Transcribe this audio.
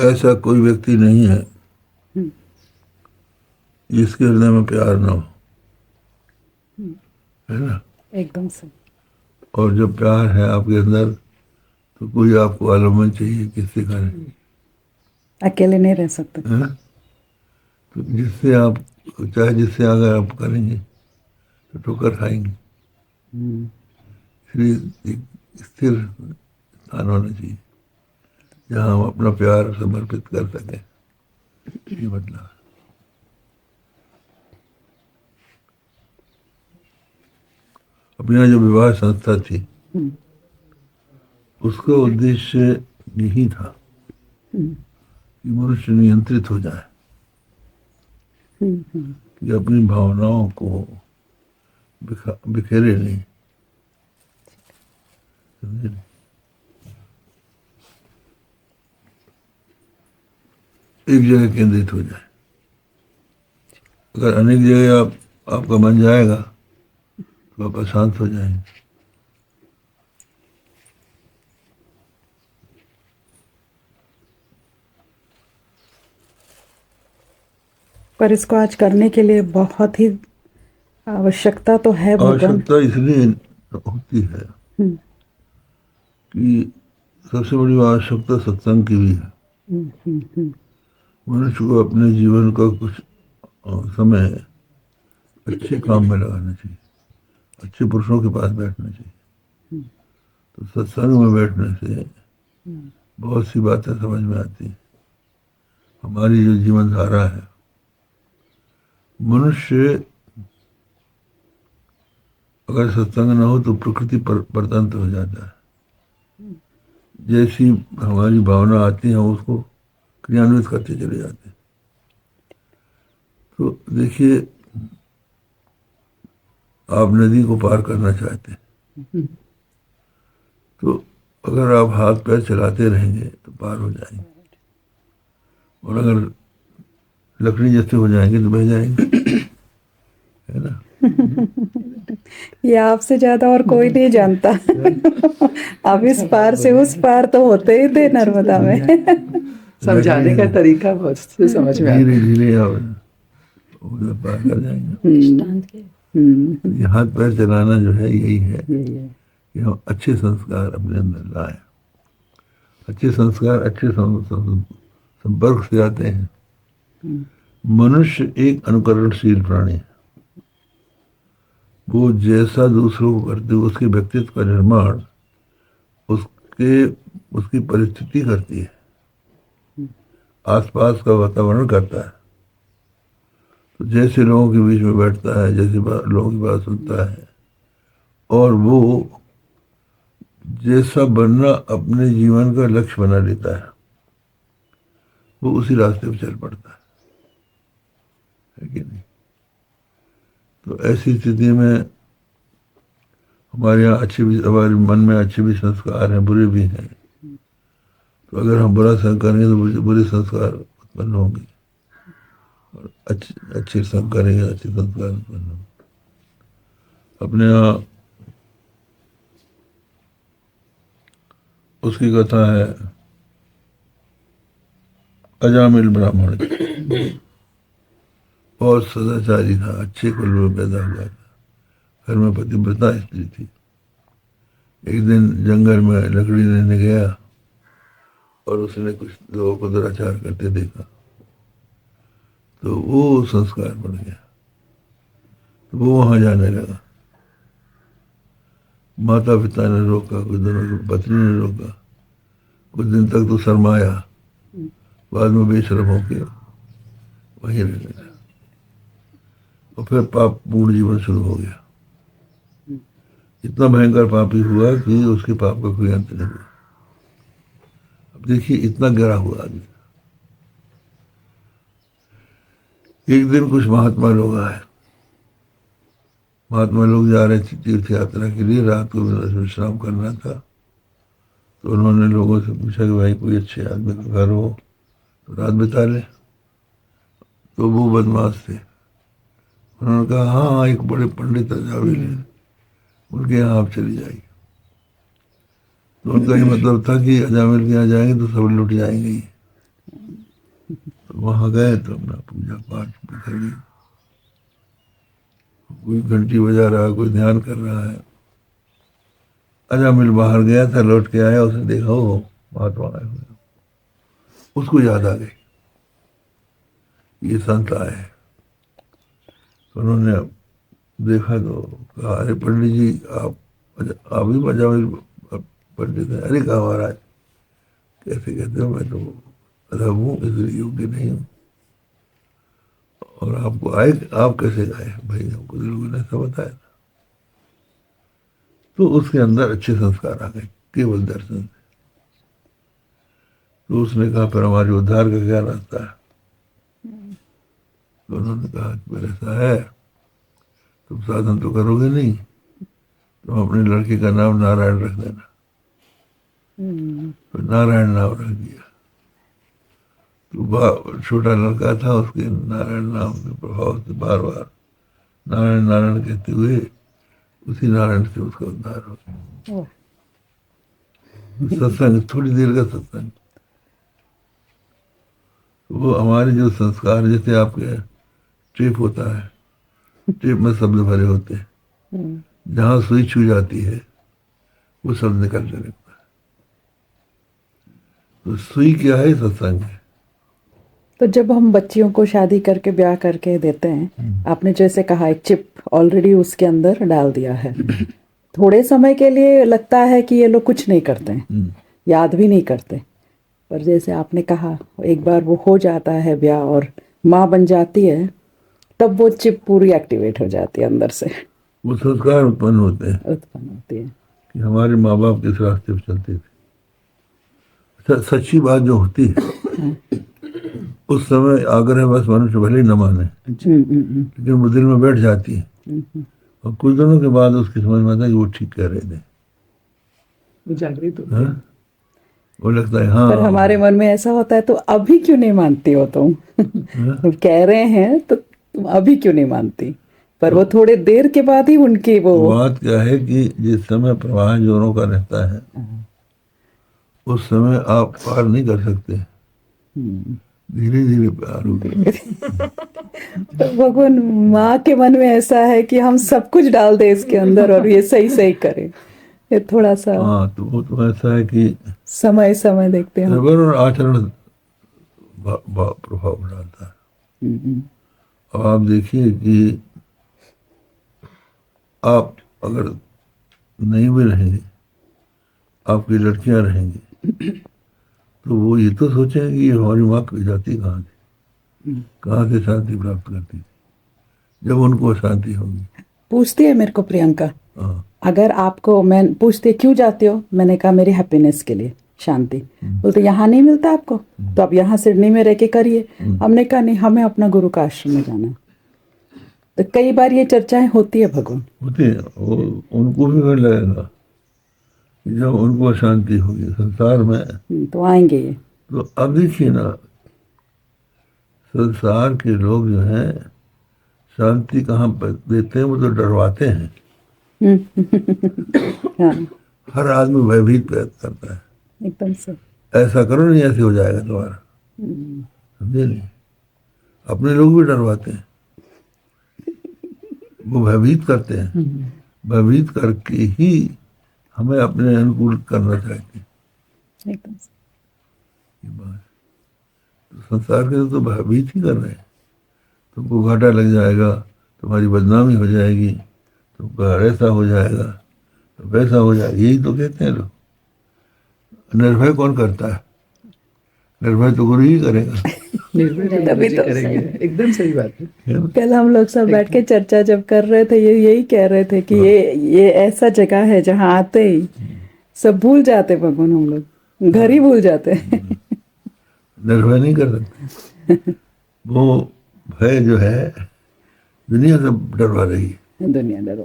ऐसा कोई व्यक्ति नहीं है जिसके हृदय में प्यार ना हो, है ना। एकदम सही। और जब प्यार है आपके अंदर तो कोई आपको आलम्बन चाहिए किससे करें, अकेले नहीं रह सकते। है ना। तो जिससे आप, चाहे जिससे अगर आप करेंगे तो ठोकर खाएंगे, इसलिए एक स्थिर स्थान होना चाहिए जहाँ हम अपना प्यार समर्पित कर सकें, ये मतलब है। अपने यहाँ जो विवाह संस्था थी उसका उद्देश्य यही था कि मनुष्य नियंत्रित हो जाए, कि अपनी भावनाओं को बिखेरे नहीं, समझे नहीं? एक जगह केंद्रित हो जाए। अगर अनेक जगह आपका मन जाएगा तो आप अशांत हो जाएंगे। पर इसको आज करने के लिए बहुत ही आवश्यकता तो है भगवान। आवश्यकता इसलिए होती है कि सबसे बड़ी आवश्यकता सत्संग की भी है। मनुष्य को अपने जीवन का कुछ समय अच्छे काम में लगाना चाहिए, अच्छे पुरुषों के पास बैठना चाहिए। तो सत्संग में बैठने से बहुत सी बातें समझ में आती हैं। हमारी जो जीवन धारा है, मनुष्य अगर सत्संग न हो तो प्रकृति परतंत्र हो जाता है। जैसी हमारी भावना आती है हम उसको क्रियान्वित करते चले जाते हैं। तो देखिए, आप नदी को पार करना चाहते हैं तो अगर आप हाथ पैर चलाते रहेंगे तो पार हो जाएंगे, और अगर लकड़ी जैसे हो जाएंगे तो बह जाएंगे, है ना। ये आपसे ज्यादा और कोई नहीं जानता। अब इस पार से उस पार तो होते ही थे नर्मदा में। समझाने का तरीका बहुत से समझ में आता धीरे है। धीरे आप पार कर जाएंगे। ये हाथ पैर चलाना जो है यही है कि हम अच्छे संस्कार अपने अंदर लाए। अच्छे संस्कार अच्छे संपर्क से आते हैं। मनुष्य एक अनुकरणशील प्राणी है। वो जैसा दूसरों को करते हो उसके व्यक्तित्व का निर्माण उसके उसकी परिस्थिति करती है, आसपास का वातावरण करता है। तो जैसे लोगों के बीच में बैठता है, जैसे लोगों की बात सुनता है, और वो जैसा बनना अपने जीवन का लक्ष्य बना लेता है, वो उसी रास्ते पर चल पड़ता है कि नहीं। तो ऐसी स्थिति में हमारे यहाँ अच्छे भी, हमारे मन में अच्छे भी संस्कार हैं, बुरे भी हैं। तो अगर हम बुरा संग करेंगे तो बुरे संस्कार उत्पन्न होंगे, और अच्छे संग करेंगे अच्छे संस्कार उत्पन्न होंगे। अपने यहाँ उसकी कथा है, अजामिल ब्राह्मण और सदाचारी था, अच्छे कुल में पैदा हुआ था, घर में पतिव्रता स्त्री थी। एक दिन जंगल में लकड़ी लेने गया और उसने कुछ लोगों को दुराचार करते देखा, तो वो संस्कार बन गया। तो वो वहां जाने लगा। माता पिता ने रोका, कुछ दिनों पत्नी ने रोका, कुछ दिन तक तो शर्माया, बाद में बेशर्म होके वहीं रहने लगा। और फिर पाप पूर्ण जीवन शुरू हो गया। इतना भयंकर पापी हुआ कि उसके पाप का कोई अंत नहीं हुआ। अब देखिए, इतना गिरा हुआ आदमी। एक दिन कुछ महात्मा लोग आए। महात्मा लोग जा रहे थे तीर्थ यात्रा के लिए, रात को विश्राम करना था। तो उन्होंने लोगों से पूछा कि भाई कोई अच्छे आदमी का घर हो तो रात बिता ले। तो वो बदमाश थे, उन्होंने कहा हाँ एक बड़े पंडित अजामिल हैं, उनके यहाँ आप चली जाइए। तो उनका ये मतलब था कि अजामिल के यहाँ जाएंगे तो सब लुट जाएंगे ही, तो वहाँ गए तो अपना पूजा पाठ भी कर ली। कोई घंटी बजा रहा है, कोई ध्यान कर रहा है। अजामिल बाहर गया था, लौट के आया, उसने देखा वो महात्मा आए हुए, उसको याद आ गई ये संत आए। तो उन्होंने देखा तो कहा, अरे पंडित जी आप भी अजामिल पंडित हैं? अरे कहा महाराज, कैसे कहते हो, मैं तो अधम हूँ, इसलिए योग्य नहीं हूँ। और आपको आए, आप कैसे आए? भाई हमको लोगों ने ऐसा बताया था। तो उसके अंदर अच्छे संस्कार आ गए केवल दर्शन से। तो उसने कहा, फिर हमारे उद्धार का क्या रास्ता है? तो उन्होंने कहा कि फिर ऐसा है, तुम साधन तो करोगे नहीं, तुम अपने लड़के का नाम नारायण रख देना। तो नारायण नाम रख दिया। तो छोटा लड़का था, उसके नारायण नाम के प्रभाव से बार बार नारायण नारायण कहते हुए उसी नारायण से उसका उद्धार हो गया। सत्संग, थोड़ी देर का सत्संग, वो हमारे जो संस्कार, जैसे आपके टेप होता है, टेप में शब्द भरे होते हैं, जहाँ सुई छू जाती है वो शब्द निकलने लगता है। तो सुई क्या है? सत्संग है। तो जब हम बच्चियों को शादी करके ब्याह करके देते हैं, आपने जैसे कहा एक चिप ऑलरेडी उसके अंदर डाल दिया है, थोड़े समय के लिए लगता है कि ये लोग कुछ नहीं करते हैं, याद भी नहीं करते, पर जैसे आपने कहा एक बार वो हो जाता है ब्याह और माँ बन जाती है, तब वो चिप पूरी एक्टिवेट हो जाती है अंदर से, वो संस्कार उत्पन्न होते हैं होती है कि हमारे माँ बाप किस रास्ते पर चलते थे। सच्ची बात जो होती है उस समय आग्रह बस मनुष्य भले ही न माने, लेकिन वो दिल में बैठ जाती है और कुछ दिनों के बाद उसकी समझ में आता है कि वो ठीक कह रहे थे, वो जागृत होते हाँ? हैं। वो लगता है हाँ। पर हमारे मन में ऐसा होता है, तो अभी क्यों नहीं मानती हो तुम? तुम कह रहे हैं तो तुम अभी क्यों नहीं मानती? पर वो थोड़े देर के बाद ही उनकी वो बात क्या है कि जिस समय प्रवाह जोरों का रहता है उस समय आप पार नहीं कर सकते, धीरे धीरे पार होगा। तो भगवान माँ के मन में ऐसा है कि हम सब कुछ डाल दे इसके अंदर और ये सही सही करे। ये थोड़ा सा हाँ, तो वो तो ऐसा है कि समय समय देखते हैं। निर्भर और आचरण प्रभाव डालता है। अब आप देखिए कि आप अगर नहीं भी रहेंगे, आपकी लड़कियां रहेंगी, तो वो ये तो सोचेंगे कि ये हमारी माँ की जाति कहाँ थी, कहाँ से शांति प्राप्त करती थी, जब उनको शांति होगी। पूछती है मेरे को प्रियंका, हाँ, अगर आपको, मैं पूछती क्यों जाते हो, मैंने कहा मेरी हैप्पीनेस के लिए, शांति। बोलते यहाँ नहीं मिलता आपको, तो आप यहाँ सिडनी में रह के करिए। हमने कहा नहीं, हमें अपना गुरु का आश्रम में जाना। तो कई बार ये चर्चाएं होती है भगवान, होती है। वो उनको भी डर लगेगा कि जब उनको शांति होगी संसार में, तो आएंगे ये। तो अब देखिए ना, संसार के लोग जो हैं शांति कहाँ पर देते हैं, वो तो डरवाते हैं। हाँ, हर आदमी भयभीत प्रयत्न करता है, एकदम से। ऐसा करो नहीं, ऐसे हो जाएगा तुम्हारा, समझे नहीं? अपने लोग भी डरवाते हैं, वो भयभीत करते हैं, भयभीत करके ही हमें अपने अनुकूल करना चाहते हैं। एकदम से। ये बात तो संसार के तो भयभीत ही कर रहे हैं, तुमको घाटा लग जाएगा, तुम्हारी बदनामी हो जाएगी, तुमका ऐसा हो जाएगा, तो वैसा हो जाएगा, यही तो कहते हैं लोग। निर्भय कौन करता है? निर्भय तो गुरु ही करेगा। निर्भय तो तभी गुरुजी तो करेंगे, एकदम सही बात है। कल हम लोग सब बैठ के चर्चा जब कर रहे थे, ये यही कह रहे थे कि ये ऐसा जगह है जहाँ आते ही सब भूल जाते भगवान, हम लोग घर ही भूल जाते हैं। निर्भय नहीं कर सकते। वो भय जो है दुनिया से डरवा रही है। दुनिया डरवा